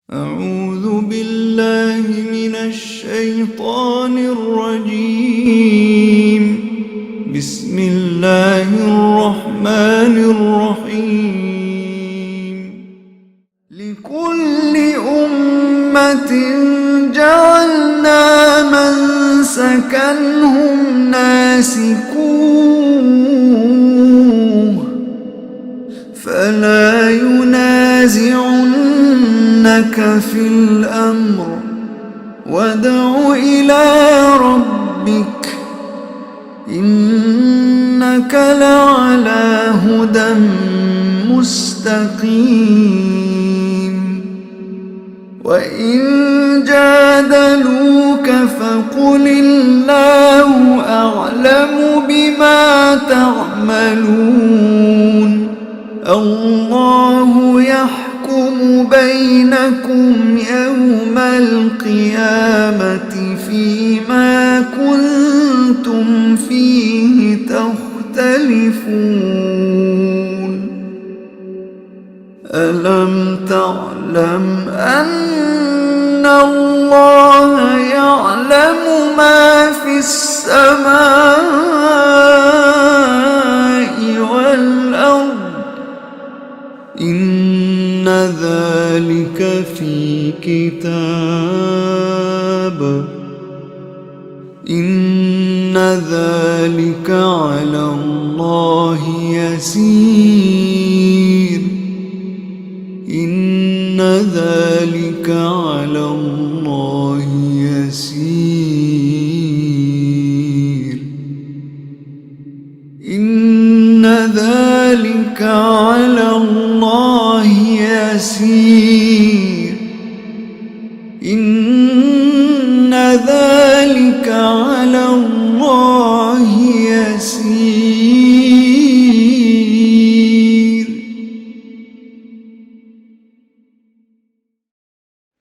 أعوذ بالله من الشيطان الرجيم. بسم الله الرحمن الرحيم. لكل أمة جعلنا منسكا هم ناسكوه فلا ينازعنك في الأمر وادع إلى ربك إنك لعلى هدى مستقيم. وإن جادلوك فقل الله أعلم بما تعملون الله يحكم بينكم يوم القيامة فيما كنتم فيه تختلفون. ألم تعلم أن الله يعلم ما في السماء والأرض إن ذلك في كتاب إن ذلك على الله يسير إن ذلك على الله يسير إن ذلك على الله يسير إن ذلك على الله يسير.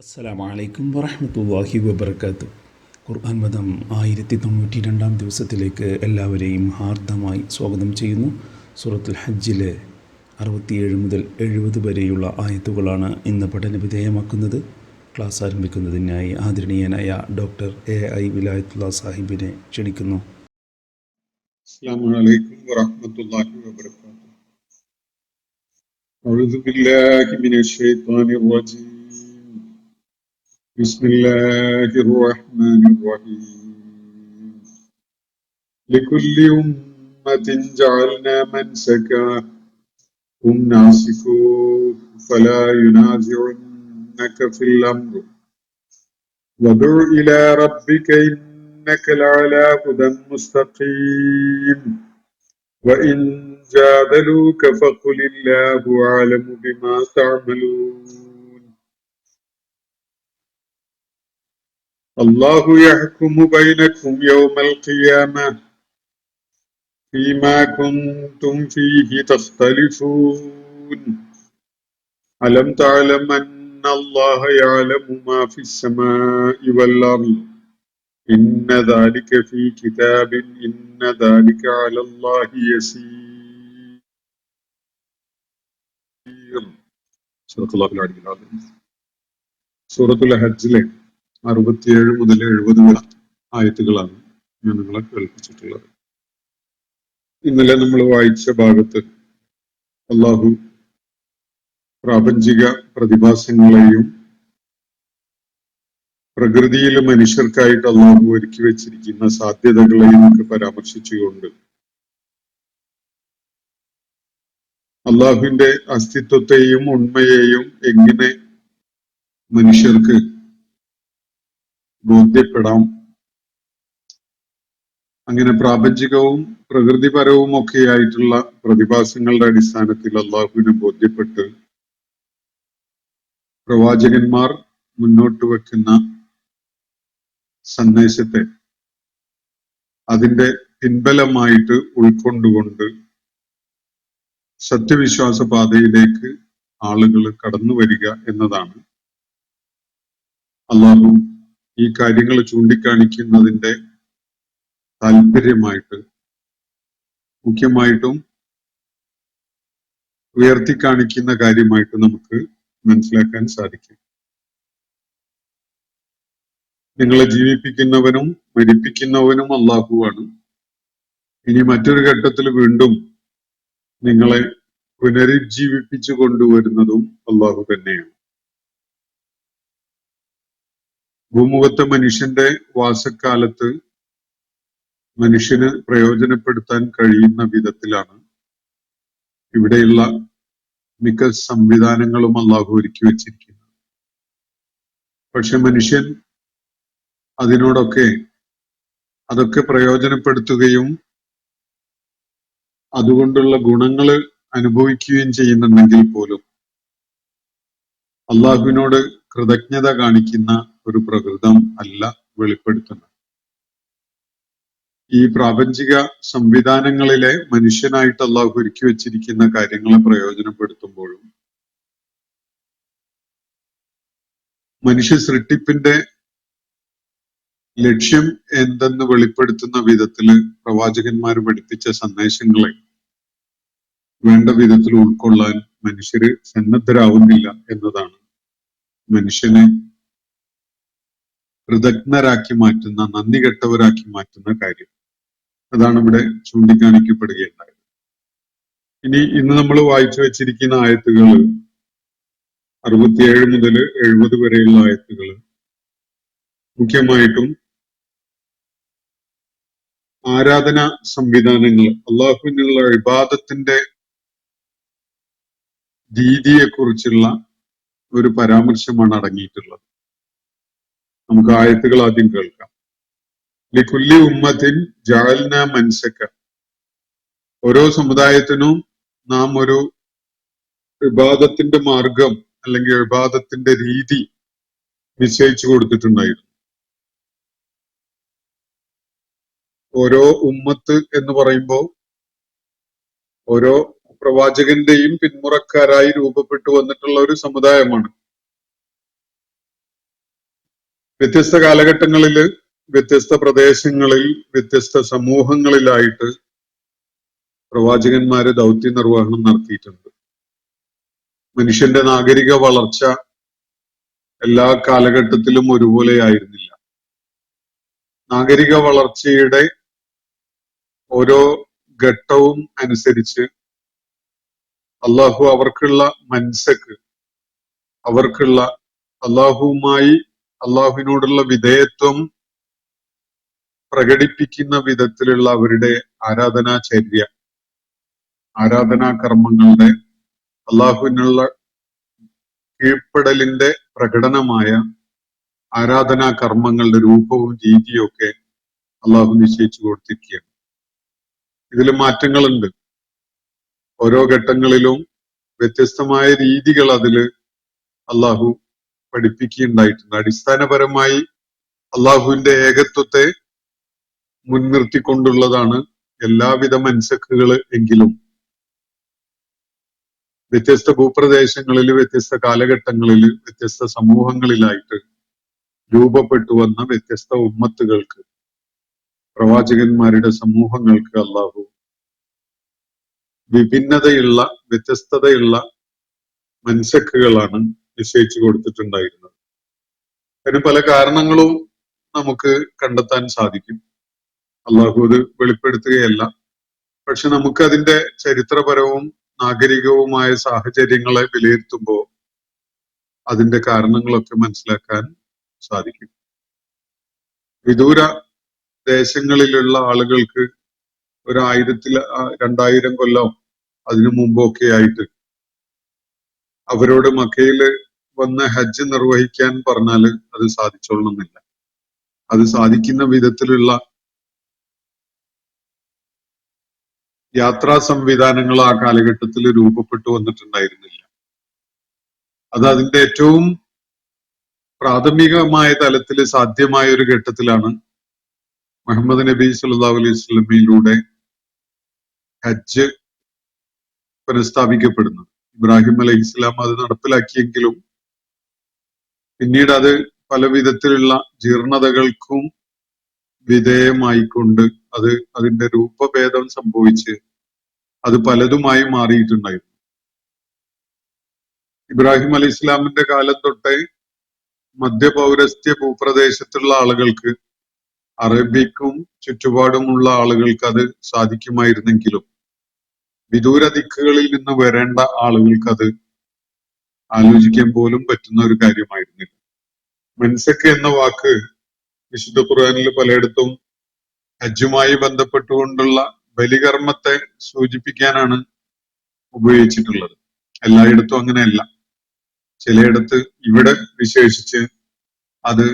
അസ്സലാമു അലൈക്കും വറഹ്മത്തുള്ളാഹി വബറകാതുഹു. ഖുർആൻ മതം 1092 ദിവസത്തിലേക്ക് എല്ലാവരെയും ഹാർദമായി സ്വാഗതം ചെയ്യുന്നു. സൂറത്തുൽ ഹജ്ജിലെ 67 മുതൽ 70 വരെയുള്ള ആയത്തുകളാണ് ഇന്ന് പഠന വിധേയമാക്കുന്നത്. ക്ലാസ് ആരംഭിക്കുന്നതിനായി ആദരണീയനായ ഡോക്ടർ AI വിലായത്തുള്ള സാഹിബിനെ ക്ഷണിക്കുന്നു. അസ്സലാമു അലൈക്കും വറഹ്മത്തുള്ളാഹി വബറകാതുഹു. അഊദു ബില്ലാഹി മിനശ് ശൈത്വാനിർ റജീം. ബിസ്മില്ലാഹിർ റഹ്മാനിർ റഹീം. ലികുല്ലി ഉമ്മത്തിൻ ജഅൽനാ മൻസകാ ഹും നാസികൂഹു ഫലാ യുനാസിഉന്നക ഫിൽ അംർ വദഉ ഇലാ റബ്ബിക إنك لعلى هدى مستقيم وإن جادلوك فقل الله أعلم بما تعملون الله يحكم بينكم يوم القيامة فيما كنتم فيه تختلفون ألم تعلم أن الله يعلم ما في السماء والأرض إن ذلك في كتاب إن ذلك على الله يسير. صدق الله العلي العظيم. സൂറത്തുൽ ഹജ്ജിലെ 67 മുതൽ 70 വരെ ആയത്തുകളാണ് ഞാൻ നിങ്ങളെ കേൾപ്പിച്ചിട്ടുള്ളത്. ഇന്നലെ നമ്മൾ വായിച്ച ഭാഗത്ത് അല്ലാഹു പ്രാപഞ്ചിക പ്രതിഭാസങ്ങളെയും പ്രകൃതിയിലെ മനുഷ്യർക്കായിട്ട് അള്ളാഹു ഒരുക്കി വെച്ചിരിക്കുന്ന സാധ്യതകളെയും ഒക്കെ പരാമർശിച്ചുകൊണ്ട് അള്ളാഹുവിന്റെ അസ്തിത്വത്തെയും ഉണ്മയെയും എങ്ങനെ മനുഷ്യർക്ക് ബോധ്യപ്പെടാം, അങ്ങനെ പ്രാപഞ്ചികവും പ്രകൃതിപരവും ഒക്കെയായിട്ടുള്ള പ്രതിഭാസങ്ങളുടെ അടിസ്ഥാനത്തിൽ അള്ളാഹുവിനെ ബോധ്യപ്പെട്ട് പ്രവാചകന്മാർ മുന്നോട്ട് വെക്കുന്ന സന്ദേശത്തെ അതിന്റെ പിൻബലമായിട്ട് ഉൾക്കൊണ്ടുകൊണ്ട് സത്യവിശ്വാസ പാതയിലേക്ക് ആളുകൾ കടന്നു വരിക എന്നതാണ് അള്ളാഹു ഈ കാര്യങ്ങൾ ചൂണ്ടിക്കാണിക്കുന്നതിന്റെ താല്പര്യമായിട്ട് മുഖ്യമായിട്ടും ഉയർത്തിക്കാണിക്കുന്ന കാര്യമായിട്ട് നമുക്ക് മനസ്സിലാക്കാൻ സാധിക്കും. നിങ്ങളെ ജീവിപ്പിക്കുന്നവനും മരിപ്പിക്കുന്നവനും അള്ളാഹുവാണ്. ഇനി മറ്റൊരു ഘട്ടത്തിൽ വീണ്ടും നിങ്ങളെ പുനരുജ്ജീവിപ്പിച്ചു കൊണ്ടുവരുന്നതും അള്ളാഹു തന്നെയാണ്. ഭൂമുഖത്തെ മനുഷ്യന്റെ വാസക്കാലത്ത് മനുഷ്യന് പ്രയോജനപ്പെടുത്താൻ കഴിയുന്ന വിധത്തിലാണ് ഇവിടെയുള്ള മിക്ക സംവിധാനങ്ങളും അള്ളാഹു ഒരുക്കി വെച്ചിരിക്കുന്നത്. പക്ഷെ മനുഷ്യൻ അതൊക്കെ പ്രയോജനപ്പെടുത്തുകയും അതുകൊണ്ടുള്ള ഗുണങ്ങൾ അനുഭവിക്കുകയും ചെയ്യുന്നുണ്ടെങ്കിൽ പോലും അള്ളാഹുവിനോട് കൃതജ്ഞത കാണിക്കുന്ന ഒരു പ്രകൃതം അല്ല വെളിപ്പെടുത്തുന്നത്. ഈ പ്രാപഞ്ചിക സംവിധാനങ്ങളിലെ മനുഷ്യനായിട്ട് അള്ളാഹു ഒരുക്കി വെച്ചിരിക്കുന്ന കാര്യങ്ങളെ പ്രയോജനപ്പെടുത്തുമ്പോഴും മനുഷ്യ സൃഷ്ടിപ്പിന്റെ ലക്ഷ്യം എന്തെന്ന് വെളിപ്പെടുത്തുന്ന വിധത്തില് പ്രവാചകന്മാർ പഠിപ്പിച്ച സന്ദേശങ്ങളെ വേണ്ട വിധത്തിൽ ഉൾക്കൊള്ളാൻ മനുഷ്യര് സന്നദ്ധരാവുന്നില്ല എന്നതാണ് മനുഷ്യനെ കൃതജ്ഞരാക്കി മാറ്റുന്ന, നന്ദി കെട്ടവരാക്കി മാറ്റുന്ന കാര്യം. അതാണ് ഇവിടെ ചൂണ്ടിക്കാണിക്കപ്പെടുകയുണ്ടായത്. ഇന്ന് നമ്മൾ വായിച്ചു വെച്ചിരിക്കുന്ന ആയത്തുകൾ 67 മുതൽ 70 വരെയുള്ള ആയത്തുകൾ മുഖ്യമായിട്ടും ആരാധന സംവിധാനങ്ങൾ, അള്ളാഹുവിനുള്ള ഇബാദത്തിന്റെ രീതിയെക്കുറിച്ചുള്ള ഒരു പരാമർശമാണ് അടങ്ങിയിട്ടുള്ളത്. നമുക്ക് ആയത്തുകൾ ആദ്യം കേൾക്കാം. ലികുല്ലി ഉമ്മത്തിൻ ജഅൽന മൻസക, ഓരോ സമുദായത്തിനും നാം ഒരു ഇബാദത്തിന്റെ മാർഗം അല്ലെങ്കിൽ ഇബാദത്തിന്റെ രീതി നിശ്ചയിച്ചു കൊടുത്തിട്ടുണ്ടായിരുന്നു. ഓരോ ഉമ്മത്ത് എന്ന് പറയുമ്പോൾ ഓരോ പ്രവാചകന്റെയും പിന്മുറക്കാരായി രൂപപ്പെട്ടു വന്നിട്ടുള്ള ഒരു സമുദായമാണ്. വ്യത്യസ്ത കാലഘട്ടങ്ങളിൽ, വ്യത്യസ്ത പ്രദേശങ്ങളിൽ, വ്യത്യസ്ത സമൂഹങ്ങളിലായിട്ട് പ്രവാചകന്മാര് ദൗത്യ നിർവഹണം നടത്തിയിട്ടുണ്ട്. മനുഷ്യന്റെ നാഗരിക വളർച്ച എല്ലാ കാലഘട്ടത്തിലും ഒരുപോലെ ആയിരുന്നില്ല. നാഗരിക വളർച്ചയുടെ ഓരോ ഘട്ടവും അനുസരിച്ച് അള്ളാഹു അവർക്കുള്ള മൻസക്ക്, അവർക്കുള്ള അള്ളാഹുവിനോടുള്ള വിധേയത്വം പ്രകടിപ്പിക്കുന്ന വിധത്തിലുള്ള അവരുടെ ആരാധനാചര്യ, ആരാധനാ കർമ്മങ്ങളുടെ, അള്ളാഹുവിനുള്ള കീഴ്പ്പെടലിന്റെ പ്രകടനമായ ആരാധനാ കർമ്മങ്ങളുടെ രൂപവും രീതിയും ഒക്കെ അള്ളാഹു നിശ്ചയിച്ചു കൊടുത്തിരിക്കുകയാണ്. ഇതിൽ മാറ്റങ്ങളുണ്ട്. ഓരോ ഘട്ടങ്ങളിലും വ്യത്യസ്തമായ രീതികൾ അതിൽ അള്ളാഹു പഠിപ്പിക്കുകയുണ്ടായിട്ടുണ്ട്. അടിസ്ഥാനപരമായി അള്ളാഹുവിന്റെ ഏകത്വത്തെ മുൻനിർത്തിക്കൊണ്ടുള്ളതാണ് എല്ലാവിധ മൻസക്കുകൾ എങ്കിലും വ്യത്യസ്ത ഭൂപ്രദേശങ്ങളിൽ, വ്യത്യസ്ത കാലഘട്ടങ്ങളിൽ, വ്യത്യസ്ത സമൂഹങ്ങളിലായിട്ട് രൂപപ്പെട്ടു വന്ന വ്യത്യസ്ത ഉമ്മത്തുകൾക്ക്, പ്രവാചകന്മാരുടെ സമൂഹങ്ങൾക്ക് അള്ളാഹു വിഭിന്നതയുള്ള, വ്യത്യസ്തതയുള്ള മൻസക്കുകളാണ് നിശ്ചയിച്ചു കൊടുത്തിട്ടുണ്ടായിരുന്നത്. അതിന് പല കാരണങ്ങളും നമുക്ക് കണ്ടെത്താൻ സാധിക്കും. അള്ളാഹു അത് വെളിപ്പെടുത്തുകയല്ല. പക്ഷെ നമുക്ക് അതിന്റെ ചരിത്രപരവും നാഗരികവുമായ സാഹചര്യങ്ങളെ വിലയിരുത്തുമ്പോൾ അതിന്റെ കാരണങ്ങളൊക്കെ മനസ്സിലാക്കാൻ സാധിക്കും. വിദൂര ദേശങ്ങളിലുള്ള ആളുകൾക്ക് 2000 കൊല്ലം അതിനു മുമ്പൊക്കെ ആയിട്ട് അവരോട് മക്കയില് വന്ന് ഹജ്ജ് നിർവഹിക്കാൻ പറഞ്ഞാല് അത് സാധിച്ചോളണമെന്നില്ല. അത് സാധിക്കുന്ന വിധത്തിലുള്ള യാത്രാ സംവിധാനങ്ങൾ ആ കാലഘട്ടത്തിൽ രൂപപ്പെട്ടു വന്നിട്ടുണ്ടായിരുന്നില്ല. അത് അതിന്റെ ഏറ്റവും പ്രാഥമികമായ തലത്തിൽ സാധ്യമായ ഒരു ഘട്ടത്തിലാണ് മുഹമ്മദ് നബി സല്ലല്ലാഹു അലൈഹി വസല്ലമയിലൂടെ ഹജ്ജ് പുനഃസ്ഥാപിക്കപ്പെടുന്നത്. ഇബ്രാഹിം അലൈഹിസ്സലാം അത് നടപ്പിലാക്കിയെങ്കിലും പിന്നീട് അത് പല വിധത്തിലുള്ള ജീർണതകൾക്കും വിധേയമായിക്കൊണ്ട് അതിന്റെ രൂപഭേദം സംഭവിച്ച് അത് പലതുമായി മാറിയിട്ടുണ്ടായിരുന്നു. ഇബ്രാഹിം അലൈഹി ഇസ്ലാമിന്റെ കാലം തൊട്ടേ മധ്യപൗരസ്ത്യ ഭൂപ്രദേശത്തുള്ള ആളുകൾക്ക്, അറബിക്കും ചുറ്റുപാടുമുള്ള ആളുകൾക്ക് അത് സാധിക്കുമായിരുന്നെങ്കിലും വിദൂര ദിക്കുകളിൽ നിന്ന് വരേണ്ട ആളുകൾക്ക് അത് ആലോചിക്കാൻ പോലും പറ്റുന്ന ഒരു കാര്യമായിരുന്നില്ല. മൻസക്ക് എന്ന വാക്ക് വിശുദ്ധ ഖുർആനിൽ പലയിടത്തും ഹജ്ജുമായി ബന്ധപ്പെട്ടുകൊണ്ടുള്ള ബലികർമ്മത്തെ സൂചിപ്പിക്കാനാണ് ഉപയോഗിച്ചിട്ടുള്ളത്. എല്ലായിടത്തും അങ്ങനെയല്ല. ചിലയിടത്ത്, ഇവിടെ വിശേഷിച്ച് അത്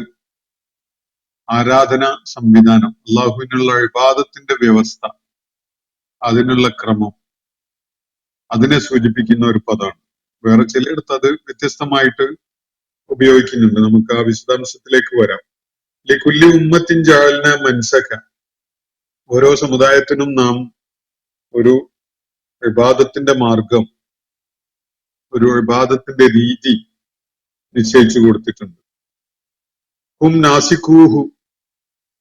ആരാധന സംവിധാനം, അള്ളാഹുവിനുള്ള ഇബാദത്തിന്റെ വ്യവസ്ഥ, അതിനുള്ള ക്രമം, അതിനെ സൂചിപ്പിക്കുന്ന ഒരു പദമാണ്. വേറെ ചിലയിടത്ത് അത് വ്യത്യസ്തമായിട്ട് ഉപയോഗിക്കുന്നുണ്ട്. നമുക്ക് ആ വിശദാംശത്തിലേക്ക് വരാം. ലികുല്ലി ഉമ്മത്തിൻ ജഅൽന മൻസക, ഓരോ സമുദായത്തിനും നാം ഒരു ഇബാദത്തിന്റെ മാർഗം, ഒരു ഇബാദത്തിന്റെ രീതി നിശ്ചയിച്ചു കൊടുത്തിട്ടുണ്ട്. ഹും നാസിക്കൂഹു,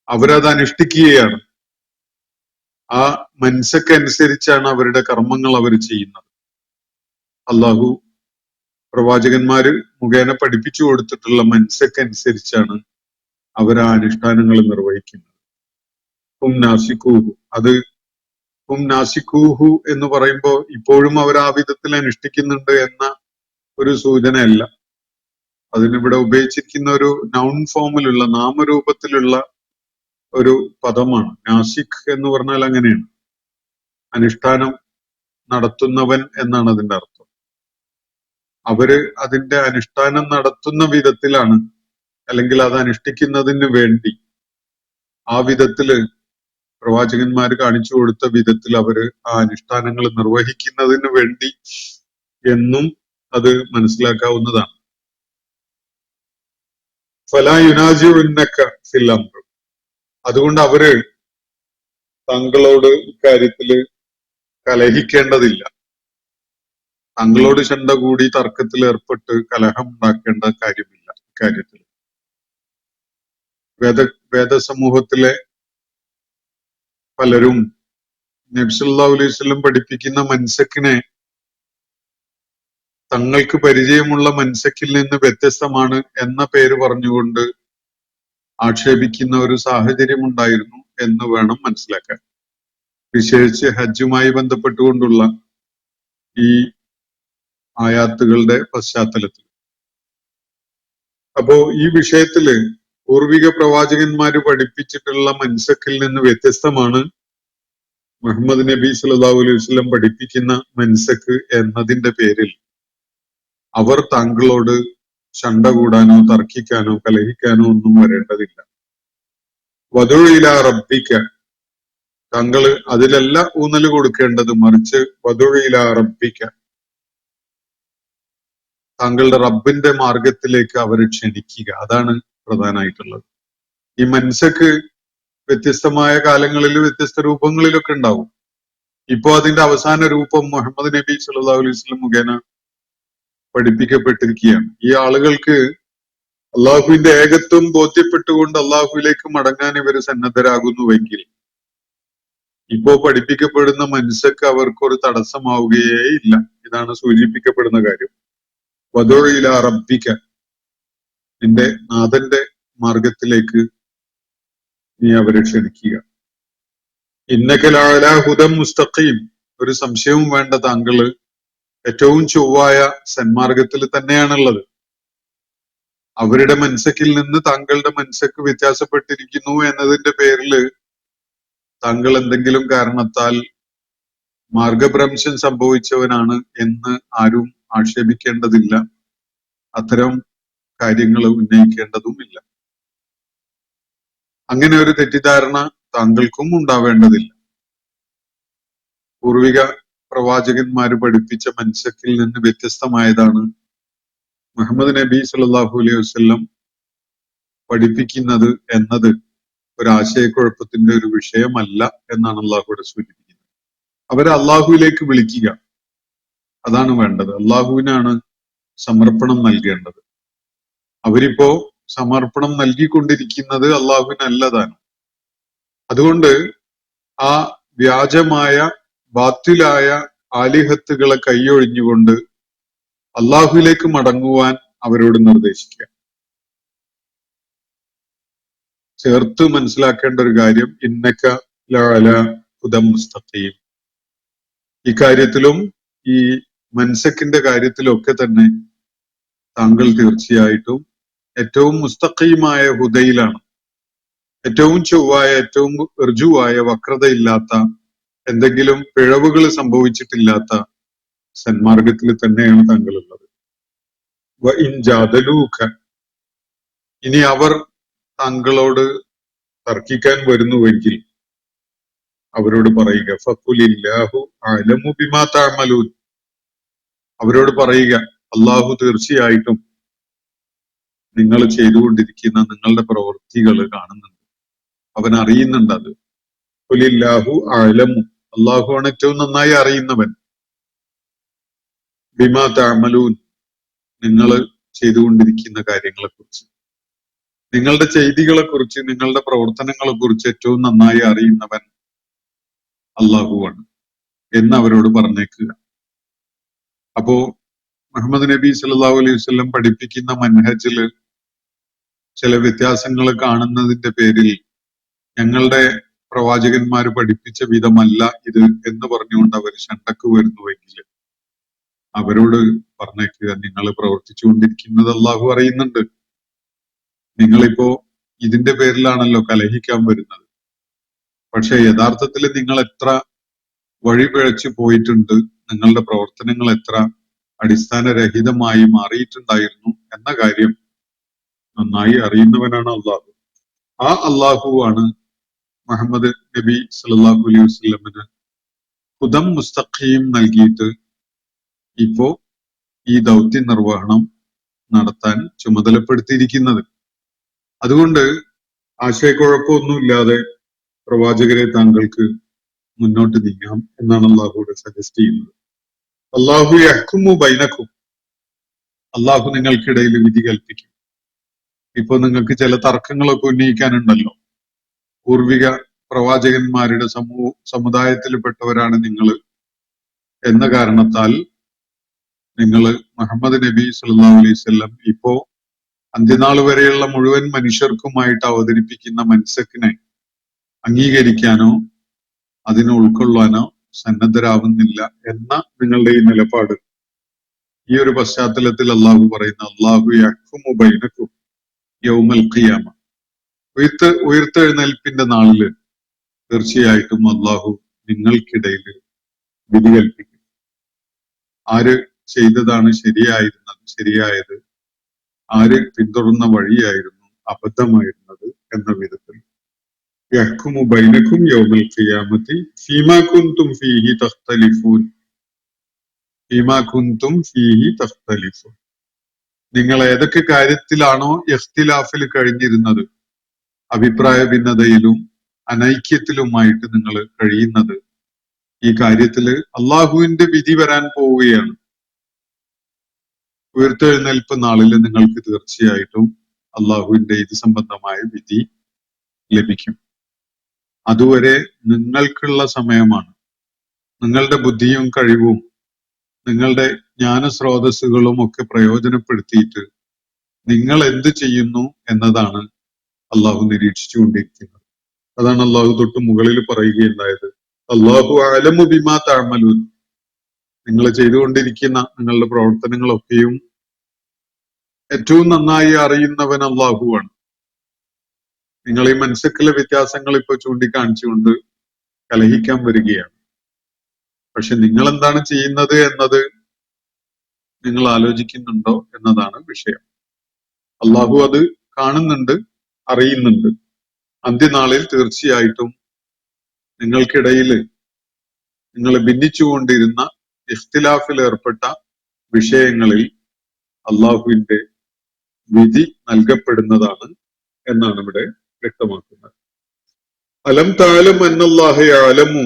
അവരത് അനുഷ്ഠിക്കുകയാണ്. ആ മൻസക്ക് അനുസരിച്ചാണ് അവരുടെ കർമ്മങ്ങൾ അവർ ചെയ്യുന്നത്. അള്ളാഹു പ്രവാചകന്മാര് മുഖേന പഠിപ്പിച്ചു കൊടുത്തിട്ടുള്ള മൻസക്ക് അനുസരിച്ചാണ് അവർ ആ അനുഷ്ഠാനങ്ങൾ നിർവഹിക്കുന്നത്. ഹും നാസിക്കൂഹു, അത് ഹും നാസിക്കൂഹു എന്ന് പറയുമ്പോൾ ഇപ്പോഴും അവർ ആ വിധത്തിൽ അനുഷ്ഠിക്കുന്നുണ്ട് എന്ന ഒരു സൂചനയല്ല. അതിനിവിടെ ഉപയോഗിച്ചിരിക്കുന്ന ഒരു നൗൺ ഫോമിലുള്ള, നാമരൂപത്തിലുള്ള ഒരു പദമാണ്. നാസിക് എന്ന് പറഞ്ഞാൽ അങ്ങനെയാണ്, അനുഷ്ഠാനം നടത്തുന്നവൻ എന്നാണ് അതിന്റെ അർത്ഥം. അവര് അതിന്റെ അനുഷ്ഠാനം നടത്തുന്ന വിധത്തിലാണ്, അല്ലെങ്കിൽ അത് അനുഷ്ഠിക്കുന്നതിന് വേണ്ടി ആ വിധത്തില് പ്രവാചകന്മാര് കാണിച്ചു കൊടുത്ത വിധത്തിൽ അവര് ആ അനുഷ്ഠാനങ്ങൾ നിർവഹിക്കുന്നതിന് വേണ്ടി എന്നും അത് മനസ്സിലാക്കാവുന്നതാണ്. ഫലാ യുനാജിഉന്നക ഫിൽ അംർ, അതുകൊണ്ട് അവര് താങ്കളോട് ഇക്കാര്യത്തില് കലഹിക്കേണ്ടതില്ല. താങ്കളോട് ചണ്ട കൂടി തർക്കത്തിൽ ഏർപ്പെട്ട് കലഹം ഉണ്ടാക്കേണ്ട കാര്യമില്ല ഇക്കാര്യത്തിൽ. വേദസമൂഹത്തിലെ പലരും നബി സല്ലല്ലാഹു അലൈഹി വസല്ലം പഠിപ്പിക്കുന്ന മൻസക്കിനെ തങ്ങൾക്ക് പരിചയമുള്ള മൻസക്കിൽ നിന്ന് വ്യത്യസ്തമാണ് എന്ന പേര് പറഞ്ഞുകൊണ്ട് ആക്ഷേപിക്കുന്ന ഒരു സാഹചര്യം ഉണ്ടായിരുന്നു എന്ന് വേണം മനസ്സിലാക്കാൻ. വിശേഷിച്ച് ഹജ്ജുമായി ബന്ധപ്പെട്ടുകൊണ്ടുള്ള ഈ ആയാത്തുകളുടെ പശ്ചാത്തലത്തിൽ. അപ്പോ ഈ വിഷയത്തില് പൂർവിക പ്രവാചകന്മാര് പഠിപ്പിച്ചിട്ടുള്ള മൻസക്കിൽ നിന്ന് വ്യത്യസ്തമാണ് മുഹമ്മദ് നബി സല്ലല്ലാഹു അലൈഹി വസല്ലം പഠിപ്പിക്കുന്ന മൻസക്ക് എന്നതിന്റെ പേരിൽ അവർ താങ്കളോട് ശണ്ട കൂടാനോ തർക്കിക്കാനോ കലഹിക്കാനോ ഒന്നും വരേണ്ടതില്ല. വദഉ ഇലാ റബ്ബിക, താങ്കൾ അതിലല്ല ഊന്നൽ കൊടുക്കേണ്ടത്, മറിച്ച് വദഉ ഇലാ റബ്ബിക, താങ്കളുടെ റബ്ബിന്റെ മാർഗത്തിലേക്ക് അവരെ ക്ഷണിക്കുക. അതാണ് പ്രധാനമായിട്ടുള്ളത്. ഈ മൻസക്ക് വ്യത്യസ്തമായ കാലങ്ങളിൽ വ്യത്യസ്ത രൂപങ്ങളിലൊക്കെ ഉണ്ടാവും. ഇപ്പോ അതിന്റെ അവസാന രൂപം മുഹമ്മദ് നബി സല്ലല്ലാഹു അലൈഹി വസല്ലം മുഖേന പഠിപ്പിക്കപ്പെട്ടിരിക്കുകയാണ്. ഈ ആളുകൾക്ക് അള്ളാഹുവിന്റെ ഏകത്വം ബോധ്യപ്പെട്ടുകൊണ്ട് അള്ളാഹുവിലേക്ക് മടങ്ങാൻ ഇവര് സന്നദ്ധരാകുന്നുവെങ്കിൽ ഇപ്പോ പഠിപ്പിക്കപ്പെടുന്ന മൻസക്ക് അവർക്കൊരു തടസ്സമാവുകയേ ഇല്ല. ഇതാണ് സൂചിപ്പിക്കപ്പെടുന്ന കാര്യം. വദഉ ഇലാ റബ്ബിക, നിന്റെ നാഥന്റെ മാർഗത്തിലേക്ക് നീ അവരെ ക്ഷണിക്കുക. ഇന്നക ലഅലാ ഹുദം മുസ്തഖീം, ഒരു സംശയവും വേണ്ട, താങ്കള് ഏറ്റവും ചൊവ്വായ സന്മാർഗത്തിൽ തന്നെയാണുള്ളത്. അവരുടെ മൻസക്കിൽ നിന്ന് താങ്കളുടെ മൻസക്ക് വ്യത്യാസപ്പെട്ടിരിക്കുന്നു എന്നതിന്റെ പേരില് താങ്കൾ എന്തെങ്കിലും കാരണത്താൽ മാർഗഭ്രംശം സംഭവിച്ചവനാണ് എന്ന് ആരും ആക്ഷേപിക്കേണ്ടതില്ല. അത്തരം കാര്യങ്ങൾ ഉന്നയിക്കേണ്ടതുമില്ല. അങ്ങനെ ഒരു തെറ്റിദ്ധാരണ താങ്കൾക്കും ഉണ്ടാവേണ്ടതില്ല. പൂർവിക പ്രവാചകന്മാര് പഠിപ്പിച്ച മൻസക്കിൽ നിന്ന് വ്യത്യസ്തമായതാണ് മുഹമ്മദ് നബി സല്ലല്ലാഹു അലൈഹി വസല്ലം പഠിപ്പിക്കുന്നത് എന്നത് ഒരാശയക്കുഴപ്പത്തിന്റെ ഒരു വിഷയമല്ല എന്നാണ് അള്ളാഹുവിടെ സൂചിപ്പിക്കുന്നത്. അവരെ അള്ളാഹുവിലേക്ക് വിളിക്കുക, അതാണ് വേണ്ടത്. അള്ളാഹുവിനാണ് സമർപ്പണം നൽകേണ്ടത്. അവരിപ്പോ സമർപ്പണം നൽകിക്കൊണ്ടിരിക്കുന്നത് അള്ളാഹുവിനല്ലതാണ്. അതുകൊണ്ട് ആ വ്യാജമായ ബാത്തിലായ ആലിഹത്തുകളെ കൈയൊഴിഞ്ഞുകൊണ്ട് അള്ളാഹുവിലേക്ക് മടങ്ങുവാൻ അവരോട് നിർദ്ദേശിക്കുക. ചേർത്ത് മനസ്സിലാക്കേണ്ട ഒരു കാര്യം, ഇന്നക ലഅല ഹുദം മുസ്തഖീം. ഇക്കാര്യത്തിലും ഈ മൻസക്കിന്റെ കാര്യത്തിലൊക്കെ തന്നെ താങ്കൾ തീർച്ചയായിട്ടും ഏറ്റവും മുസ്തഖീമായ ഹുദയിലാണ്, ഏറ്റവും ചൊവ്വായ, ഏറ്റവും ഋജുവായ, വക്രതയില്ലാത്ത, എന്തെങ്കിലും പിഴവുകൾ സംഭവിച്ചിട്ടില്ലാത്ത സന്മാർഗത്തിൽ തന്നെയാണ് താങ്കൾ ഉള്ളത്. വ ഇൻ ജാദലൂക, ഇനി അവർ താങ്കളോട് തർക്കിക്കാൻ വരുന്നുവെങ്കിൽ അവരോട് പറയുക, ഫഖുലില്ലാഹു അഅലമു ബിമാ തഅമലൂൻ, അവരോട് പറയുക, അള്ളാഹു തീർച്ചയായിട്ടും നിങ്ങൾ ചെയ്തുകൊണ്ടിരിക്കുന്ന നിങ്ങളുടെ പ്രവൃത്തികൾ കാണുന്നുണ്ട്, അവൻ അറിയുന്നുണ്ട്. അത് ഖുലില്ലാഹു അഅലമു, അള്ളാഹു ആണ് ഏറ്റവും നന്നായി അറിയുന്നവൻ, ബിമാ തഅമലൂൻ, നിങ്ങൾ ചെയ്തുകൊണ്ടിരിക്കുന്ന കാര്യങ്ങളെ കുറിച്ച്, നിങ്ങളുടെ ചെയ്തികളെ കുറിച്ച്, നിങ്ങളുടെ പ്രവർത്തനങ്ങളെ കുറിച്ച് ഏറ്റവും നന്നായി അറിയുന്നവൻ അള്ളാഹുവാണ് എന്ന് അവരോട് പറഞ്ഞേക്കുക. അപ്പോ മുഹമ്മദ് നബി സല്ലല്ലാഹു അലൈഹി വസല്ലം പഠിപ്പിക്കുന്ന മൻഹജില് ചില വ്യത്യാസങ്ങൾ കാണുന്നതിന്റെ പേരിൽ ഞങ്ങളുടെ പ്രവാചകന്മാർ പഠിപ്പിച്ച വിധമല്ല ഇത് എന്ന് പറഞ്ഞുകൊണ്ട് അവർ ശണ്ടക്ക് വരുന്നുവെങ്കിൽ അവരോട് പറഞ്ഞേക്കുക, നിങ്ങൾ പ്രവർത്തിച്ചുകൊണ്ടിരിക്കുന്നത് അള്ളാഹു അറിയുന്നുണ്ട്. നിങ്ങളിപ്പോ ഇതിന്റെ പേരിലാണല്ലോ കലഹിക്കാൻ വരുന്നത്. പക്ഷെ യഥാർത്ഥത്തിൽ നിങ്ങൾ എത്ര വഴിപിഴച്ചു പോയിട്ടുണ്ട്, നിങ്ങളുടെ പ്രവർത്തനങ്ങൾ എത്ര അടിസ്ഥാനരഹിതമായി മാറിയിട്ടുണ്ടായിരുന്നു എന്ന കാര്യം നന്നായി അറിയുന്നവനാണ് അള്ളാഹു. ആ അള്ളാഹുവാണ് മുഹമ്മദ് നബി സല്ലല്ലാഹു അലൈഹി വസല്ലമിന് ഹുദം മുസ്തഖീം നൽകിയിട്ട് ഇപ്പോ ഈ ദൗത്യ നിർവഹണം നടത്താൻ ചുമതലപ്പെടുത്തിയിരിക്കുന്നത്. അതുകൊണ്ട് ആശയക്കുഴപ്പമൊന്നുമില്ലാതെ പ്രവാചകരെ താങ്കൾക്ക് മുന്നോട്ട് നീങ്ങാം എന്നാണ് അള്ളാഹുവിടെ സജസ്റ്റ് ചെയ്യുന്നത്. അള്ളാഹു യഹ്കുമു ബൈനക്കും, അള്ളാഹു നിങ്ങൾക്കിടയിൽ വിധി കൽപ്പിക്കും. ഇപ്പൊ നിങ്ങൾക്ക് ചില തർക്കങ്ങളൊക്കെ ഉന്നയിക്കാനുണ്ടല്ലോ. പൂർവിക പ്രവാചകന്മാരുടെ സമുദായത്തിൽപ്പെട്ടവരാണ് നിങ്ങൾ എന്ന കാരണത്താൽ നിങ്ങൾ മുഹമ്മദ് നബി സല്ലല്ലാഹു അലൈഹി വസല്ലം ഇപ്പോ അന്ത്യനാൾ വരെയുള്ള മുഴുവൻ മനുഷ്യർക്കുമായിട്ട് അവതരിപ്പിക്കുന്ന മൻസക്കിനെ അംഗീകരിക്കാനോ അതിനെ ഉൾക്കൊള്ളാനോ സന്നദ്ധരാവുന്നില്ല എന്ന നിങ്ങളുടെ ഈ നിലപാട്, ഈ ഒരു പശ്ചാത്തലത്തിൽ അള്ളാഹു പറയുന്ന അള്ളാഹു യഹ്കുമു ബൈനക്കും യൗമൽ ഖിയാമ, ഉയർത്തെഴുന്നേൽപ്പിന്റെ നാളില് തീർച്ചയായിട്ടും അള്ളാഹു നിങ്ങൾക്കിടയിൽ വിധി കൽപ്പിക്കും. ആര് ചെയ്തതാണ് ശരിയായത്, ആര് പിന്തുടർന്ന വഴിയായിരുന്നു അബദ്ധമായിരുന്നത് എന്ന വിധത്തിൽ യഹ്കുമു ബൈനക്കും യൗമൽ ഖിയാമത്തി ഫീമാ കുൻതും ഫീഹി തഖ്തലിഫൂൻ, ഫീമാ കുൻതും ഫീഹി തഖ്തലിഫൂൻ, നിങ്ങൾ ഏതൊക്കെ കാര്യത്തിലാണോ ഇഖ്തിലാഫിൽ കഴിഞ്ഞിരുന്നത്, അഭിപ്രായ ഭിന്നതയിലും അനൈക്യത്തിലുമായിട്ട് നിങ്ങൾ കഴിയുന്നത്, ഈ കാര്യത്തില് അള്ളാഹുവിന്റെ വിധി വരാൻ പോവുകയാണ്. ഉയർത്തെഴുന്നേൽപ്പ് നാളിൽ നിങ്ങൾക്ക് തീർച്ചയായിട്ടും അള്ളാഹുവിന്റെ ഇത് സംബന്ധമായ വിധി ലഭിക്കും. അതുവരെ നിങ്ങൾക്കുള്ള സമയമാണ്. നിങ്ങളുടെ ബുദ്ധിയും കഴിവും നിങ്ങളുടെ ജ്ഞാനസ്രോതസ്സുകളും ഒക്കെ പ്രയോജനപ്പെടുത്തിയിട്ട് നിങ്ങൾ എന്ത് ചെയ്യുന്നു എന്നതാണ് അള്ളാഹു നിരീക്ഷിച്ചുകൊണ്ടിരിക്കുന്നത്. അതാണ് അള്ളാഹു തൊട്ട് മുകളിൽ പറയുകയുണ്ടായത്, അള്ളാഹു അഅലമു ബിമാ തഅമലൂൻ, നിങ്ങൾ ചെയ്തുകൊണ്ടിരിക്കുന്ന നിങ്ങളുടെ പ്രവർത്തനങ്ങളൊക്കെയും ഏറ്റവും നന്നായി അറിയുന്നവൻ അള്ളാഹുവാണ്. നിങ്ങൾ ഈ മനസ്സിലെ വ്യത്യാസങ്ങൾ ഇപ്പൊ ചൂണ്ടിക്കാണിച്ചുകൊണ്ട് കലഹിക്കാൻ വരികയാണ്. പക്ഷെ നിങ്ങൾ എന്താണ് ചെയ്യുന്നത് എന്നത് നിങ്ങൾ ആലോചിക്കുന്നുണ്ടോ എന്നതാണ് വിഷയം. അള്ളാഹു അത് കാണുന്നുണ്ട്, അറിയുന്നുണ്ട്. അന്ത്യനാളിൽ തീർച്ചയായിട്ടും നിങ്ങൾക്കിടയിൽ നിങ്ങൾ ഭിന്നിച്ചുകൊണ്ടിരുന്ന ഇഖ്തിലാഫിൽ ഏർപ്പെട്ട വിഷയങ്ങളിൽ അള്ളാഹുവിന്റെ വിധി നൽകപ്പെടുന്നതാണ് എന്നാണ് ഇവിടെ വ്യക്തമാക്കുന്നത്. അലം തഅലം അന്നല്ലാഹ യഅലമു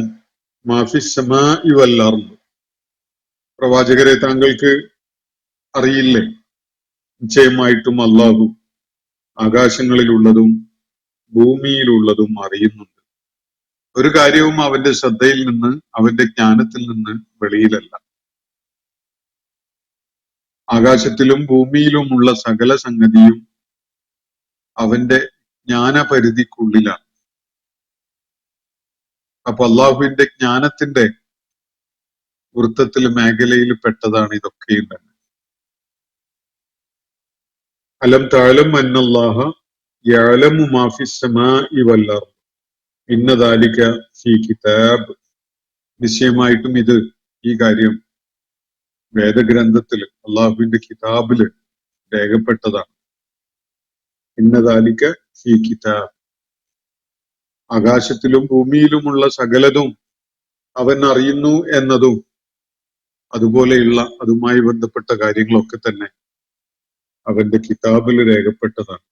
മാ ഫിസ് സമാഇ വൽ അർദ്, പ്രവാചകരെ താങ്കൾക്ക് അറിയില്ലേ, നിശ്ചയമായിട്ടും അള്ളാഹു ആകാശങ്ങളിലുള്ളതും ഭൂമിയിലുള്ളതും അറിയുന്നുണ്ട്. ഒരു കാര്യവും അവന്റെ ശ്രദ്ധയിൽ നിന്ന്, അവന്റെ ജ്ഞാനത്തിൽ നിന്ന് വെളിയിലല്ല. ആകാശത്തിലും ഭൂമിയിലുമുള്ള സകല സംഗതിയും അവന്റെ ജ്ഞാനപരിധിക്കുള്ളിലാണ്. അപ്പൊ അള്ളാഹുവിന്റെ ജ്ഞാനത്തിന്റെ വൃത്തത്തിൽ മേഖലയിൽ പെട്ടതാണ് ഇതൊക്കെയും തന്നെ. അലം തഅലം അന്നല്ലാഹ യഅലമു മാ ഫിസ് സമാഇ വൽ അർദ് ഇന്ന ദാലിക ഫീ കിതാബ്. നിശ്ചയമായിട്ടും ഈ കാര്യം വേദഗ്രന്ഥത്തില് അള്ളാഹുവിന്റെ കിതാബില് രേഖപ്പെട്ടതാണ്. ഇന്ന ദാലിക ഫീ കിതാബ്. ആകാശത്തിലും ഭൂമിയിലുമുള്ള സകലതും അവൻ അറിയുന്നു എന്നതും അതുപോലെയുള്ള അതുമായി ബന്ധപ്പെട്ട കാര്യങ്ങളൊക്കെ തന്നെ അവന്റെ കിതാബിൽ രേഖപ്പെട്ടതാണ്.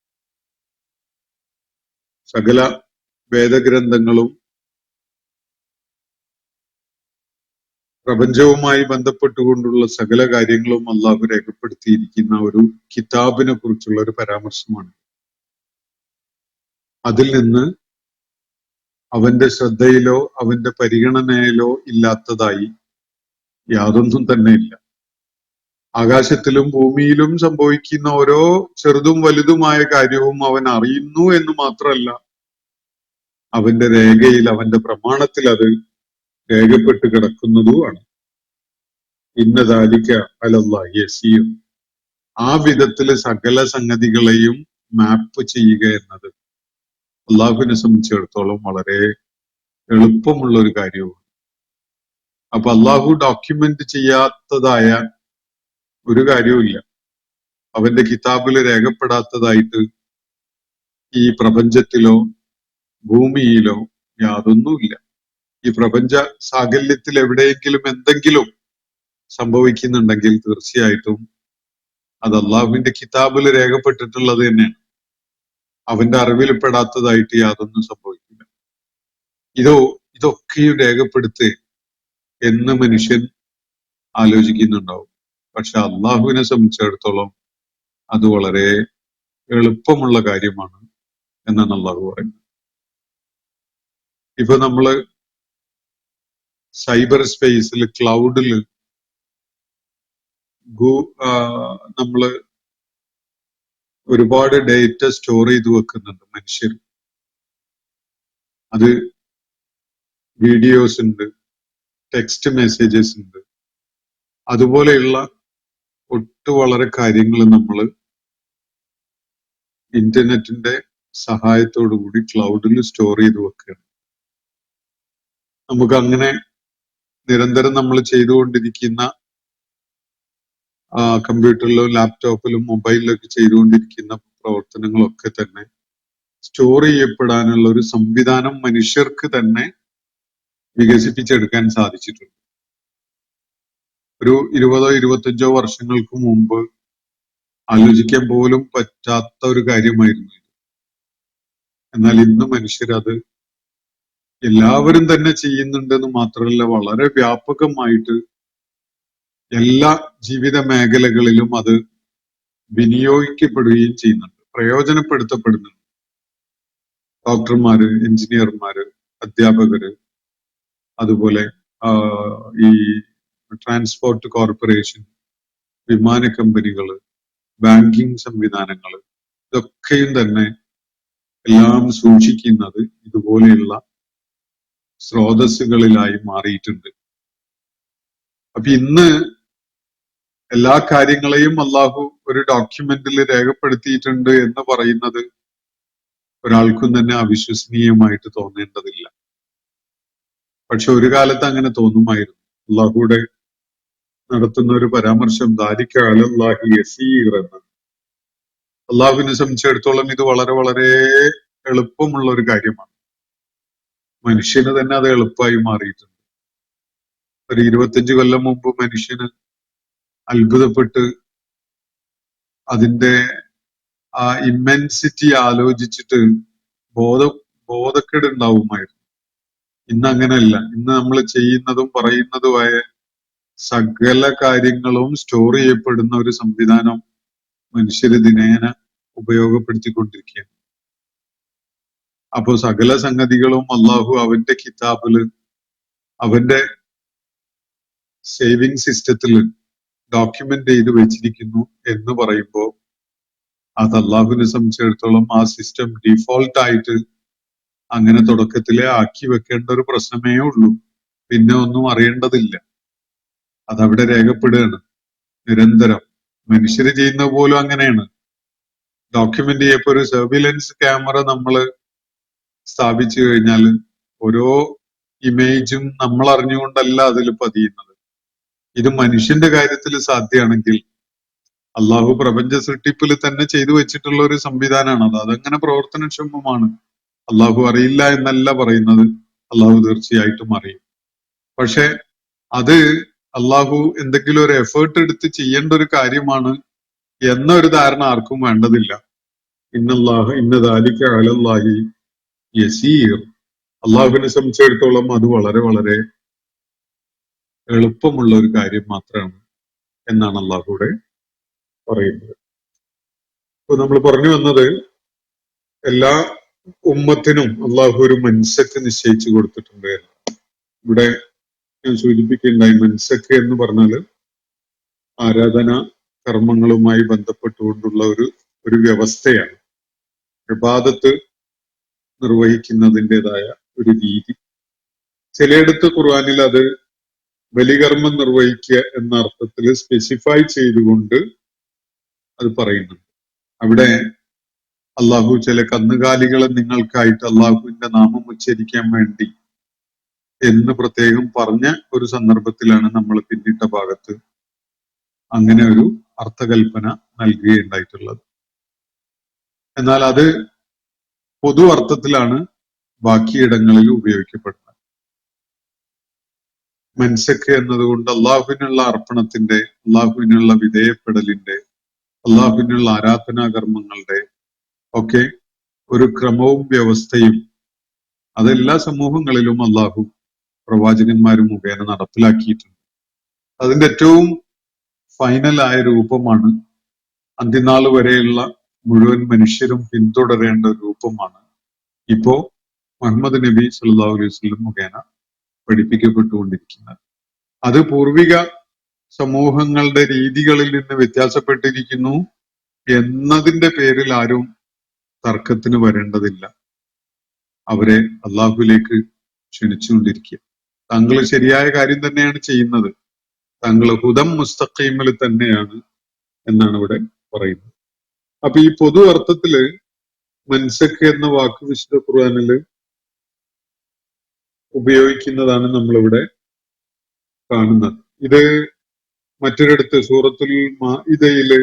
സകല വേദഗ്രന്ഥങ്ങളും പ്രപഞ്ചവുമായി ബന്ധപ്പെട്ടുകൊണ്ടുള്ള സകല കാര്യങ്ങളും അള്ളാഹു രേഖപ്പെടുത്തിയിരിക്കുന്ന ഒരു കിതാബിനെ കുറിച്ചുള്ള ഒരു പരാമർശമാണ്. അതിൽ നിന്ന് അവന്റെ ശ്രദ്ധയിലോ അവന്റെ പരിഗണനയിലോ ഇല്ലാത്തതായി യാതൊന്നും തന്നെ ഇല്ല. ആകാശത്തിലും ഭൂമിയിലും സംഭവിക്കുന്ന ഓരോ ചെറുതും വലുതുമായ കാര്യവും അവൻ അറിയുന്നു എന്ന് മാത്രമല്ല, അവന്റെ രേഖയിൽ അവന്റെ പ്രമാണത്തിൽ അത് രേഖപ്പെട്ട് കിടക്കുന്നതുമാണ്. ഇന്നദാലിക അലല്ലാഹി യസീർ. ആ വിധത്തില് സകല സംഗതികളെയും മാപ്പ് ചെയ്യുക എന്നത് അള്ളാഹുവിനെ സംബന്ധിച്ചിടത്തോളം വളരെ എളുപ്പമുള്ള ഒരു കാര്യവും. അപ്പൊ അള്ളാഹു ഡോക്യുമെന്റ് ചെയ്യാത്തതായ ഒരു കാര്യവുമില്ല. അവന്റെ കിതാബിൽ രേഖപ്പെടാത്തതായിട്ട് ഈ പ്രപഞ്ചത്തിലോ ഭൂമിയിലോ യാതൊന്നുമില്ല. ഈ പ്രപഞ്ച സാകല്യത്തിൽ എവിടെയെങ്കിലും എന്തെങ്കിലും സംഭവിക്കുന്നുണ്ടെങ്കിൽ തീർച്ചയായിട്ടും അത് അള്ളാഹുവിന്റെ കിതാബിൽ രേഖപ്പെട്ടിട്ടുള്ളത് തന്നെയാണ്. അവന്റെ അറിവിൽപ്പെടാത്തതായിട്ട് യാതൊന്നും സംഭവിക്കില്ല. ഇതൊക്കെയും രേഖപ്പെടുത്ത് എന്ന് മനുഷ്യൻ ആലോചിക്കുന്നുണ്ടാവും. പക്ഷെ അള്ളാഹുവിനെ സംബന്ധിച്ചിടത്തോളം അത് വളരെ എളുപ്പമുള്ള കാര്യമാണ് എന്നാണ് അള്ളാഹു പറയുന്നത്. ഇപ്പൊ നമ്മള് സൈബർ സ്പേസിൽ ക്ലൗഡില് നമ്മള് ഒരുപാട് ഡേറ്റ സ്റ്റോർ ചെയ്ത് വെക്കുന്നുണ്ട് മനുഷ്യർ. അത് വീഡിയോസ് ഉണ്ട്, ടെക്സ്റ്റ് മെസ്സേജസ് ഉണ്ട്, അതുപോലെയുള്ള വളരെ കാര്യങ്ങൾ നമ്മൾ ഇന്റർനെറ്റിന്റെ സഹായത്തോടു കൂടി ക്ലൗഡിൽ സ്റ്റോർ ചെയ്ത് വെക്കുകയാണ്. നമുക്ക് അങ്ങനെ നിരന്തരം നമ്മൾ ചെയ്തുകൊണ്ടിരിക്കുന്ന കമ്പ്യൂട്ടറിലോ ലാപ്ടോപ്പിലും മൊബൈലിലൊക്കെ ചെയ്തുകൊണ്ടിരിക്കുന്ന പ്രവർത്തനങ്ങളൊക്കെ തന്നെ സ്റ്റോർ ചെയ്യപ്പെടാനുള്ള ഒരു സംവിധാനം മനുഷ്യർക്ക് തന്നെ വികസിപ്പിച്ചെടുക്കാൻ സാധിച്ചിട്ടുണ്ട്. ഒരു 20-25 വർഷങ്ങൾക്ക് മുമ്പ് ആലോചിക്കാൻ പോലും പറ്റാത്ത ഒരു കാര്യമായിരുന്നു ഇത്. എന്നാൽ ഇന്ന് മനുഷ്യരത് എല്ലാവരും തന്നെ ചെയ്യുന്നുണ്ടെന്ന് മാത്രമല്ല, വളരെ വ്യാപകമായിട്ട് എല്ലാ ജീവിത മേഖലകളിലും അത് വിനിയോഗിക്കപ്പെടുകയും ചെയ്യുന്നുണ്ട്, പ്രയോജനപ്പെടുത്തപ്പെടുന്നുണ്ട്. ഡോക്ടർമാര്, എഞ്ചിനീയർമാര്, അധ്യാപകര്, അതുപോലെ ഈ ട്രാൻസ്പോർട്ട് കോർപ്പറേഷൻ, വിമാന കമ്പനികള്, ബാങ്കിങ് സംവിധാനങ്ങള്, ഇതൊക്കെയും തന്നെ എല്ലാം സൂക്ഷിക്കുന്നത് ഇതുപോലെയുള്ള സ്രോതസ്സുകളിലായി മാറിയിട്ടുണ്ട്. അപ്പൊ ഇന്ന് എല്ലാ കാര്യങ്ങളെയും അള്ളാഹു ഒരു ഡോക്യുമെന്റിൽ രേഖപ്പെടുത്തിയിട്ടുണ്ട് എന്ന് പറയുന്നത് ഒരാൾക്കും തന്നെ അവിശ്വസനീയമായിട്ട് തോന്നേണ്ടതില്ല. പക്ഷെ ഒരു കാലത്ത് അങ്ങനെ തോന്നുമായിരുന്നു. അള്ളാഹുടെ നടത്തുന്ന ഒരു പരാമർശം ദാലിക അലല്ലാഹി യസീർ എന്ന്. അള്ളാഹുവിനെ സംബന്ധിച്ചിടത്തോളം ഇത് വളരെ വളരെ എളുപ്പമുള്ള ഒരു കാര്യമാണ്. മനുഷ്യന് തന്നെ അത് എളുപ്പമായി മാറിയിട്ടുണ്ട്. ഒരു 25 കൊല്ലം മുമ്പ് മനുഷ്യന് അത്ഭുതപ്പെട്ട് അതിന്റെ ആ ഇമ്മൻസിറ്റി ആലോചിച്ചിട്ട് ബോധക്കേട് ഉണ്ടാവുമായിരുന്നു. ഇന്ന് അങ്ങനെയല്ല. ഇന്ന് നമ്മൾ ചെയ്യുന്നതും പറയുന്നതുമായ സകല കാര്യങ്ങളും സ്റ്റോർ ചെയ്യപ്പെടുന്ന ഒരു സംവിധാനം മനുഷ്യര് ദിനേന ഉപയോഗപ്പെടുത്തിക്കൊണ്ടിരിക്കുകയാണ്. അപ്പോ സകല സംഗതികളും അള്ളാഹു അവന്റെ കിതാബില്, അവന്റെ സേവിങ് സിസ്റ്റത്തിൽ ഡോക്യുമെന്റ് ചെയ്ത് വെച്ചിരിക്കുന്നു എന്ന് പറയുമ്പോൾ അത് അള്ളാഹുവിനെ സംബന്ധിച്ചിടത്തോളം ആ സിസ്റ്റം ഡീഫോൾട്ട് ആയിട്ട് അങ്ങനെ തുടക്കത്തിലെ ആക്കി വെക്കേണ്ട ഒരു പ്രശ്നമേ ഉള്ളൂ. പിന്നെ ഒന്നും അറിയേണ്ടതില്ല. അതവിടെ രേഖപ്പെടുകയാണ് നിരന്തരം. മനുഷ്യര് ചെയ്യുന്ന പോലും അങ്ങനെയാണ്. ഡോക്യുമെന്റ് ചെയ്യപ്പോ ഒരു സർവിലൻസ് ക്യാമറ നമ്മൾ സ്ഥാപിച്ചു കഴിഞ്ഞാൽ ഓരോ ഇമേജും നമ്മൾ അറിഞ്ഞുകൊണ്ടല്ല അതിൽ പതിയുന്നത്. ഇത് മനുഷ്യന്റെ കാര്യത്തിൽ സാധ്യമാണെങ്കിൽ അള്ളാഹു പ്രപഞ്ച സൃഷ്ടിപ്പിൽ തന്നെ ചെയ്തു വെച്ചിട്ടുള്ള ഒരു സംവിധാനമാണ് അത്. അതങ്ങനെ പ്രവർത്തനക്ഷമമാണ്. അള്ളാഹു അറിയില്ല എന്നല്ല പറയുന്നത്, അള്ളാഹു തീർച്ചയായിട്ടും അറിയും. പക്ഷെ അത് അള്ളാഹു എന്തെങ്കിലും ഒരു എഫേർട്ട് എടുത്ത് ചെയ്യേണ്ട ഒരു കാര്യമാണ് എന്നൊരു ധാരണ ആർക്കും വേണ്ടതില്ല. ഇന്നദാലിക അലല്ലാഹി യസീർ. അള്ളാഹുവിനെ സംബന്ധിച്ചിടത്തോളം അത് വളരെ വളരെ എളുപ്പമുള്ള ഒരു കാര്യം മാത്രമാണ് എന്നാണ് അള്ളാഹുവിടെ പറയുന്നത്. ഇപ്പൊ നമ്മൾ പറഞ്ഞു വന്നത് എല്ലാ ഉമ്മത്തിനും അള്ളാഹു ഒരു മൻസക്ക് നിശ്ചയിച്ചു കൊടുത്തിട്ടുണ്ട്. ഇവിടെ ഞാൻ സൂചിപ്പിക്കുകയുണ്ടായി, മൻസക്ക് എന്ന് പറഞ്ഞാൽ ആരാധന കർമ്മങ്ങളുമായി ബന്ധപ്പെട്ടുകൊണ്ടുള്ള ഒരു വ്യവസ്ഥയാണ്. ഇബാദത്ത് നിർവഹിക്കുന്നതിൻ്റെതായ ഒരു രീതി. ചിലയിടത്ത് ഖുർആനിൽ അത് ബലികർമ്മം നിർവഹിക്കുക എന്ന അർത്ഥത്തിൽ സ്പെസിഫൈ ചെയ്തുകൊണ്ട് അത് പറയുന്നുണ്ട്. അവിടെ അള്ളാഹു ചില കന്നുകാലികളെ നിങ്ങൾക്കായിട്ട് അള്ളാഹുവിന്റെ നാമം ഉച്ചരിക്കാൻ വേണ്ടി എന്ന് പ്രത്യേകം പറഞ്ഞ ഒരു സന്ദർഭത്തിലാണ് നമ്മൾ പിന്നിട്ട ഭാഗത്ത് അങ്ങനെ ഒരു അർത്ഥകൽപ്പന നൽകുകയുണ്ടായിട്ടുള്ളത്. എന്നാൽ അത് പൊതു അർത്ഥത്തിലാണ് ബാക്കിയിടങ്ങളിൽ ഉപയോഗിക്കപ്പെടുന്നത്. മൻസക്ക് എന്നതുകൊണ്ട് അള്ളാഹുവിനുള്ള അർപ്പണത്തിന്റെ, അള്ളാഹുവിനുള്ള വിധേയപ്പെടലിന്റെ, അള്ളാഹുവിനുള്ള ആരാധനാ കർമ്മങ്ങളുടെ ഒക്കെ ഒരു ക്രമവും വ്യവസ്ഥയും അതെല്ലാ സമൂഹങ്ങളിലും അള്ളാഹു പ്രവാചകന്മാരും മുഖേന നടപ്പിലാക്കിയിട്ടുണ്ട്. അതിന്റെ ഏറ്റവും ഫൈനലായ രൂപമാണ്, അന്ത്യനാൾ വരെയുള്ള മുഴുവൻ മനുഷ്യരും പിന്തുടരേണ്ട രൂപമാണ് ഇപ്പോ മുഹമ്മദ് നബി സല്ലല്ലാഹു അലൈഹി വസല്ലം മുഖേന പഠിപ്പിക്കപ്പെട്ടുകൊണ്ടിരിക്കുന്നത്. അത് പൂർവിക സമൂഹങ്ങളുടെ രീതികളിൽ നിന്ന് വ്യത്യാസപ്പെട്ടിരിക്കുന്നു എന്നതിന്റെ പേരിൽ ആരും തർക്കത്തിന് വരേണ്ടതില്ല. അവരെ അള്ളാഹുവിലേക്ക് ക്ഷണിച്ചുകൊണ്ടിരിക്കുക. താങ്കൾ ശരിയായ കാര്യം തന്നെയാണ് ചെയ്യുന്നത്, താങ്കൾ ഹുദം മുസ്തഖീമിൽ തന്നെയാണ് എന്നാണ് ഇവിടെ പറയുന്നത്. അപ്പൊ ഈ പൊതു അർത്ഥത്തില് മൻസക്ക് എന്ന വാക്ക് വിശുദ്ധ ഖുർആനില് ഉപയോഗിക്കുന്നതാണ് നമ്മളിവിടെ കാണുന്നത്. ഇത് മറ്റൊരിടത്ത് സൂറത്തുൽ മാഇദയില്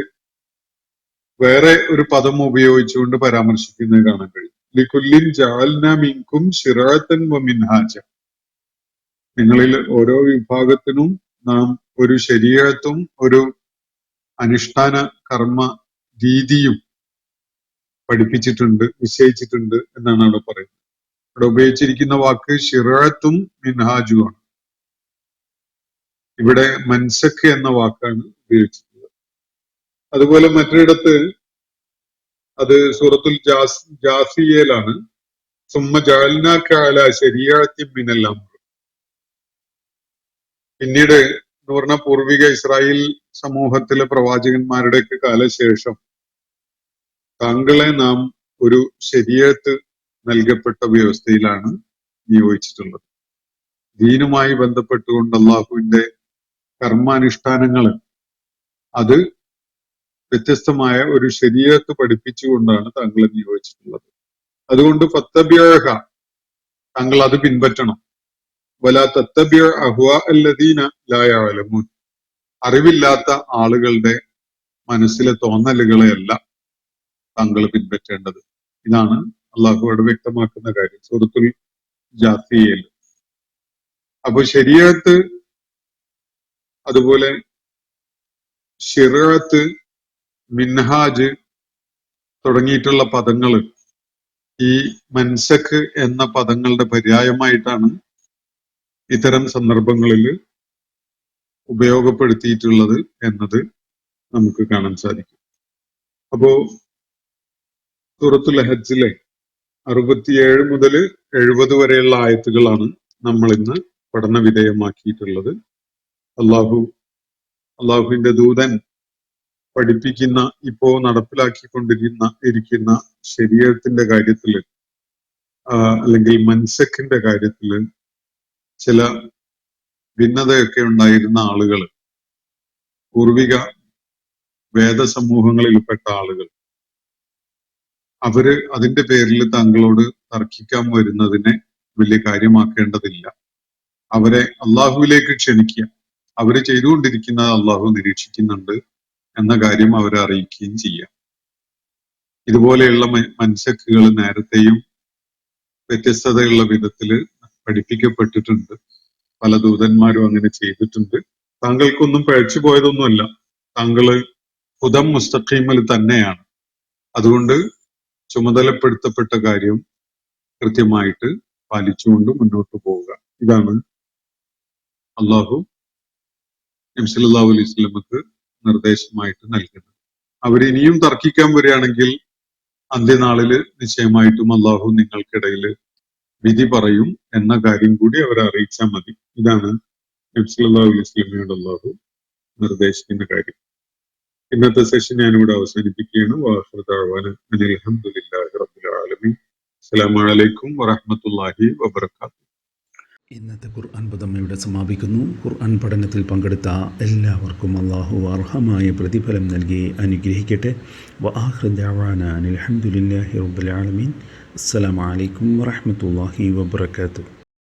വേറെ ഒരു പദം ഉപയോഗിച്ചുകൊണ്ട് പരാമർശിക്കുന്നത് കാണാൻ കഴിയും. ലികുല്ലിൻ ജഅൽനാ മിൻകും ശിറാഅത്തൻ വ മിൻഹാജ. നിങ്ങളിൽ ഓരോ വിഭാഗത്തിനും നാം ഒരു ശരീഅത്തും ഒരു അനുഷ്ഠാന കർമ്മ രീതിയും പഠിപ്പിച്ചിട്ടുണ്ട്, നിശ്ചയിച്ചിട്ടുണ്ട് എന്നാണ് അവിടെ പറയുന്നത്. ഇവിടെ ഉപയോഗിച്ചിരിക്കുന്ന വാക്ക് ശിറാഅത്തും മിൻഹാജുമാണ്. ഇവിടെ മൻസക്ക് എന്ന വാക്കാണ് ഉപയോഗിച്ചിട്ടുള്ളത്. അതുപോലെ മറ്റൊരിടത്ത് അത് സൂറത്തുൽ ജാസിയയിലാണ്. സുമ്മ ജഅൽനാക അലാ ശരീഅത്തിൻ മിനൽ അംർ. പിന്നീട് എന്ന് പറഞ്ഞ പൂർവിക ഇസ്രായേൽ സമൂഹത്തിലെ പ്രവാചകന്മാരുടെയൊക്കെ കാലശേഷം താങ്കളെ നാം ഒരു ശരീഅത്ത് നൽകപ്പെട്ട വ്യവസ്ഥയിലാണ് നിയോഗിച്ചിട്ടുള്ളത്. ദീനുമായി ബന്ധപ്പെട്ടുകൊണ്ട് അള്ളാഹുവിന്റെ കർമാനുഷ്ഠാനങ്ങൾ അത് വ്യത്യസ്തമായ ഒരു ശരീഅത്ത് പഠിപ്പിച്ചുകൊണ്ടാണ് താങ്കളെ നിയോഗിച്ചിട്ടുള്ളത്. അതുകൊണ്ട് ഫത്തബിഅഹ, താങ്കൾ അത് പിൻപറ്റണം. വലാ തത്തബിഅ അഹ്വാ അല്ലദീന ലാ യഅലമൂൻ. അറിവില്ലാത്ത ആളുകളുടെ മനസ്സിലെ തോന്നലുകളെയല്ല താങ്കൾ പിൻപറ്റേണ്ടത്. ഇതാണ് അള്ളാഹു അവിടെ വ്യക്തമാക്കുന്ന കാര്യം സൂറത്തുൽ ജാസിയയിൽ. അപ്പൊ ശരീഅത്ത്, അതുപോലെ ശിറാഅത്ത്, മിൻഹാജ് തുടങ്ങിയിട്ടുള്ള പദങ്ങൾ ഈ മൻസക്ക് എന്ന പദങ്ങളുടെ പര്യായമായിട്ടാണ് ഇത്തരം സന്ദർഭങ്ങളിൽ ഉപയോഗപ്പെടുത്തിയിട്ടുള്ളത് എന്നത് നമുക്ക് കാണാൻ സാധിക്കും. അപ്പോ സൂറത്തുൽ ഹജ്ജിലെ 67 മുതൽ 70 വരെയുള്ള ആയത്തുകളാണ് നമ്മൾ ഇന്ന് പഠന വിധേയമാക്കിയിട്ടുള്ളത്. അള്ളാഹുവിന്റെ ദൂതൻ പഠിപ്പിക്കുന്ന, ഇപ്പോ നടപ്പിലാക്കിക്കൊണ്ടിരിക്കുന്ന ശരീഅത്തിന്റെ കാര്യത്തില് അല്ലെങ്കിൽ മൻസക്കിന്റെ കാര്യത്തില് ചില ഭിന്നതയൊക്കെ ഉണ്ടായിരുന്ന ആളുകൾ, പൂർവിക വേദസമൂഹങ്ങളിൽപ്പെട്ട ആളുകൾ, അവര് അതിന്റെ പേരിൽ താങ്കളോട് തർക്കിക്കാൻ വരുന്നതിനെ വലിയ കാര്യമാക്കേണ്ടതില്ല. അവരെ അള്ളാഹുവിലേക്ക് ക്ഷണിക്കുക. അവര് ചെയ്തുകൊണ്ടിരിക്കുന്നത് അള്ളാഹു നിരീക്ഷിക്കുന്നുണ്ട് എന്ന കാര്യം അവരെ അറിയിക്കുകയും ചെയ്യാം. ഇതുപോലെയുള്ള മൻസക്കുകൾ നേരത്തെയും വ്യത്യസ്തതയുള്ള വിധത്തില് പഠിപ്പിക്കപ്പെട്ടിട്ടുണ്ട്. പല ദൂതന്മാരും അങ്ങനെ ചെയ്തിട്ടുണ്ട്. താങ്കൾക്കൊന്നും പഴച്ചു പോയതൊന്നുമല്ല. താങ്കള് ഹുദം മുസ്തഖീമിൽ തന്നെയാണ്. അതുകൊണ്ട് ചുമതലപ്പെടുത്തപ്പെട്ട കാര്യം കൃത്യമായിട്ട് പാലിച്ചുകൊണ്ട് മുന്നോട്ട് പോവുക. ഇതാണ് അള്ളാഹു നബി സല്ലല്ലാഹു അലൈഹി വസല്ലമക്ക് നിർദ്ദേശമായിട്ട് നൽകുന്നത്. അവരിനിയും തർക്കിക്കാൻ വരികയാണെങ്കിൽ അന്ത്യനാളില് നിശ്ചയമായിട്ടും അള്ളാഹു നിങ്ങൾക്കിടയിൽ വിധി പറയും എന്ന കാര്യം കൂടി അവരെ അറിയിച്ചാൽ മതി. ഇതാണ് നബി സല്ലല്ലാഹു അലൈഹി വസല്ലമയോട് അള്ളാഹു നിർദ്ദേശിക്കുന്ന കാര്യം. ഇന്നത്തെ സെഷൻ ഞാനിവിടെ അവസാനിപ്പിക്കുകയാണ്. വാഖിറു ദഅ്വാന അനിൽ ഹംദുലില്ലാഹി റബ്ബിൽ ആലമീൻ. അസ്സലാമു അലൈക്കും വറഹ്മത്തുള്ളാഹി വബറകാതുഹു. ഇന്നത്തെ ഖുർആൻ പദം ഇവിടെ സമാപിക്കുന്നു. ഖുർആൻ പഠനത്തിൽ പങ്കെടുത്ത എല്ലാവർക്കും അള്ളാഹു അർഹമായ പ്രതിഫലം നൽകി അനുഗ്രഹിക്കട്ടെ. വആഖിറു ദഅ്വാന അനിൽ ഹംദുലില്ലാഹി റബ്ബിൽ ആലമീൻ. അസ്സലാമു അലൈക്കും വറഹ്മത്തുള്ളാഹി വബറകാതുഹു.